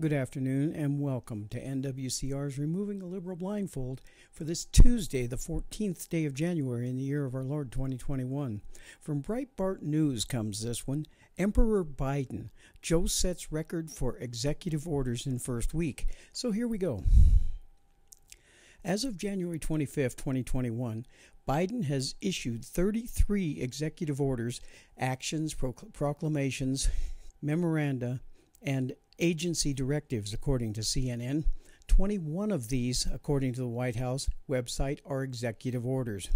Good afternoon and welcome to NWCR's Removing the Liberal Blindfold for this Tuesday, the 14th day of January in the year of our Lord 2021. From Breitbart News comes this one. Emperor Biden. Joe sets record for executive orders in first week. So here we go. As of January 25, 2021, Biden has issued 33 executive orders, actions, proclamations, memoranda, and agency directives, according to CNN. 21 of these, according to the White House website, are executive orders.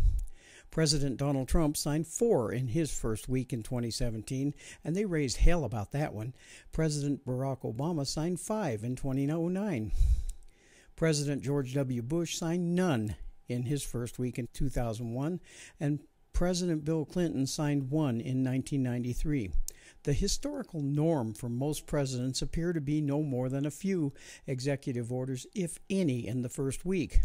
President Donald Trump signed 4 in his first week in 2017, and they raised hell about that one. President Barack Obama signed 5 in 2009. President George W. Bush signed none in his first week in 2001, and President Bill Clinton signed 1 in 1993. The historical norm for most presidents appear to be no more than a few executive orders, if any, in the first week.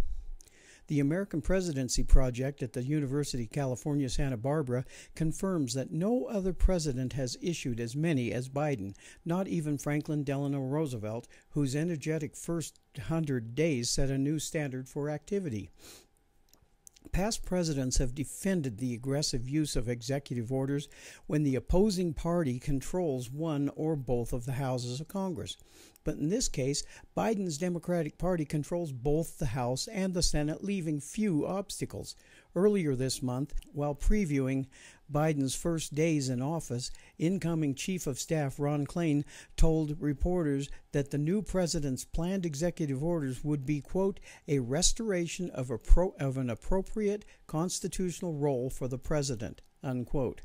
The American Presidency Project at the University of California, Santa Barbara confirms that no other president has issued as many as Biden, not even Franklin Delano Roosevelt, whose energetic first 100 days set a new standard for activity. Past presidents have defended the aggressive use of executive orders when the opposing party controls one or both of the houses of Congress. But in this case, Biden's Democratic Party controls both the House and the Senate, leaving few obstacles. Earlier this month, while previewing Biden's first days in office, incoming Chief of Staff Ron Klain told reporters that the new president's planned executive orders would be, quote, a restoration of an appropriate constitutional role for the president, unquote.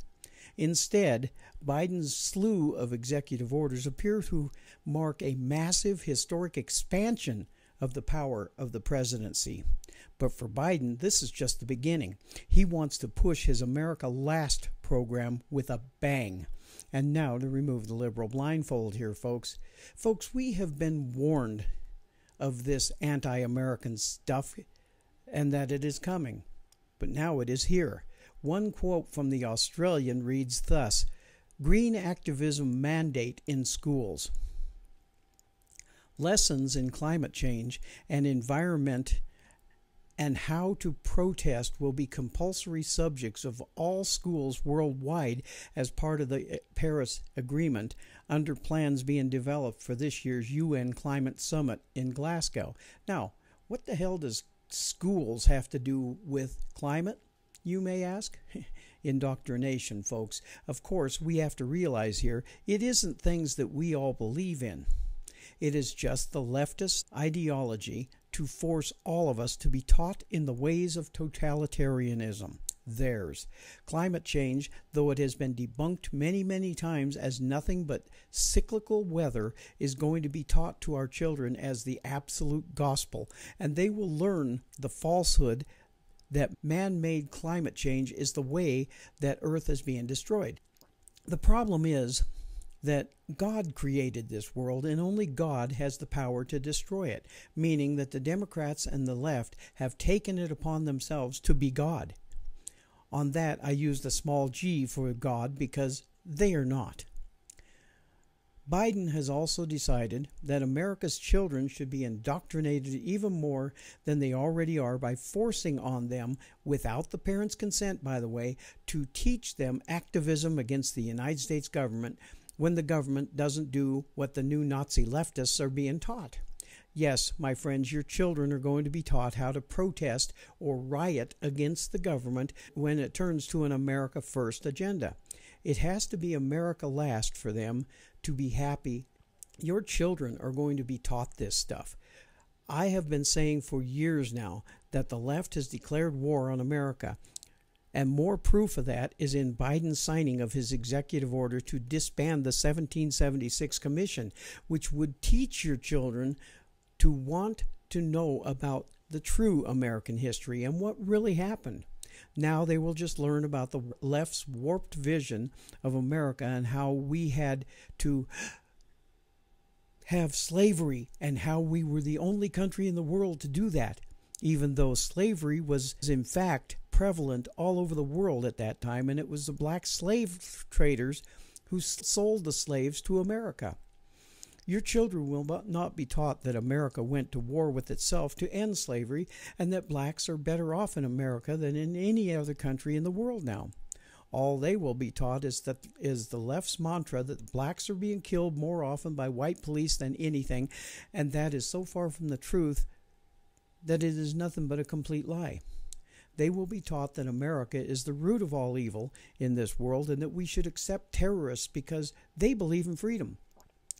Instead, Biden's slew of executive orders appear to mark a massive historic expansion of the power of the presidency. But for Biden, this is just the beginning. He wants to push his America Last program with a bang. And now to remove the liberal blindfold here, folks. Folks, we have been warned of this anti-American stuff and that it is coming. But now it is here. One quote from the Australian reads thus: Green activism mandate in schools. Lessons in climate change and environment and how to protest will be compulsory subjects of all schools worldwide as part of the Paris Agreement, under plans being developed for this year's UN Climate Summit in Glasgow. Now, what the hell does schools have to do with climate, you may ask? Indoctrination, folks. Of course, we have to realize here, it isn't things that we all believe in. It is just the leftist ideology to force all of us to be taught in the ways of totalitarianism. Theirs. Climate change, though it has been debunked many, many times as nothing but cyclical weather, is going to be taught to our children as the absolute gospel, and they will learn the falsehood that man-made climate change is the way that Earth is being destroyed. The problem is that God created this world, and only God has the power to destroy it, meaning that the Democrats and the left have taken it upon themselves to be God. On that, I use the small g for God because they are not. Biden has also decided that America's children should be indoctrinated even more than they already are by forcing on them, without the parents' consent, by the way, to teach them activism against the United States government when the government doesn't do what the new Nazi leftists are being taught. Yes, my friends, your children are going to be taught how to protest or riot against the government when it turns to an America First agenda. It has to be America Last for them to be happy. Your children are going to be taught this stuff. I have been saying for years now that the left has declared war on America. And more proof of that is in Biden's signing of his executive order to disband the 1776 Commission, which would teach your children to want to know about the true American history and what really happened. Now they will just learn about the left's warped vision of America and how we had to have slavery and how we were the only country in the world to do that, even though slavery was in fact prevalent all over the world at that time, and it was the black slave traders who sold the slaves to America. Your children will not be taught that America went to war with itself to end slavery and that blacks are better off in America than in any other country in the world now. All they will be taught is the left's mantra that blacks are being killed more often by white police than anything, and that is so far from the truth that it is nothing but a complete lie. They will be taught that America is the root of all evil in this world and that we should accept terrorists because they believe in freedom.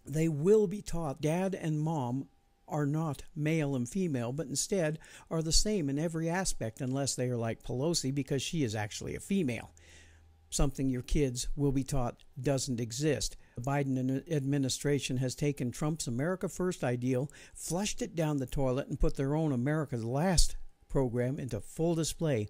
They will be taught dad and mom are not male and female, but instead are the same in every aspect unless they are like Pelosi because she is actually a female. Something your kids will be taught doesn't exist. The Biden administration has taken Trump's America First ideal, flushed it down the toilet, and put their own America's Last program into full display.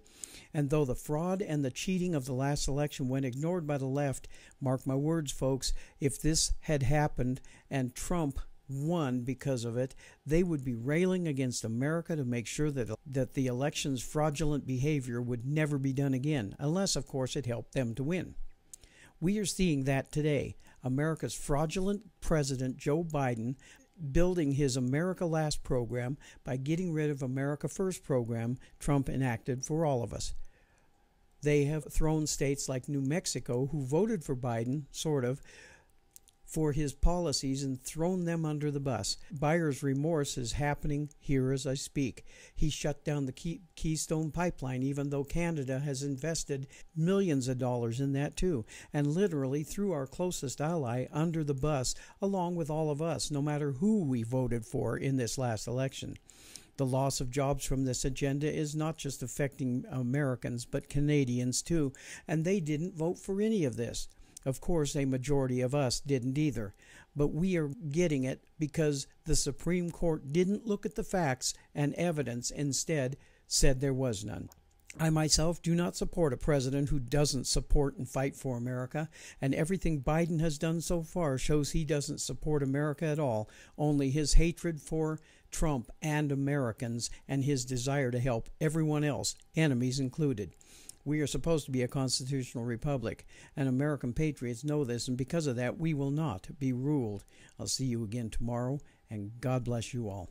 And though the fraud and the cheating of the last election went ignored by the left, mark my words, folks, if this had happened and Trump won because of it, they would be railing against America to make sure that the election's fraudulent behavior would never be done again, unless, of course, it helped them to win. We are seeing that today. America's fraudulent president, Joe Biden, building his America Last program by getting rid of America First program Trump enacted for all of us. They have thrown states like New Mexico, who voted for Biden, sort of, for his policies and thrown them under the bus. Buyer's remorse is happening here as I speak. He shut down the Keystone Pipeline, even though Canada has invested millions of dollars in that too, and literally threw our closest ally under the bus, along with all of us, no matter who we voted for in this last election. The loss of jobs from this agenda is not just affecting Americans, but Canadians too, and they didn't vote for any of this. Of course, a majority of us didn't either, but we are getting it because the Supreme Court didn't look at the facts and evidence, instead said there was none. I myself do not support a president who doesn't support and fight for America, and everything Biden has done so far shows he doesn't support America at all, only his hatred for Trump and Americans and his desire to help everyone else, enemies included. We are supposed to be a constitutional republic, and American patriots know this, and because of that, we will not be ruled. I'll see you again tomorrow, and God bless you all.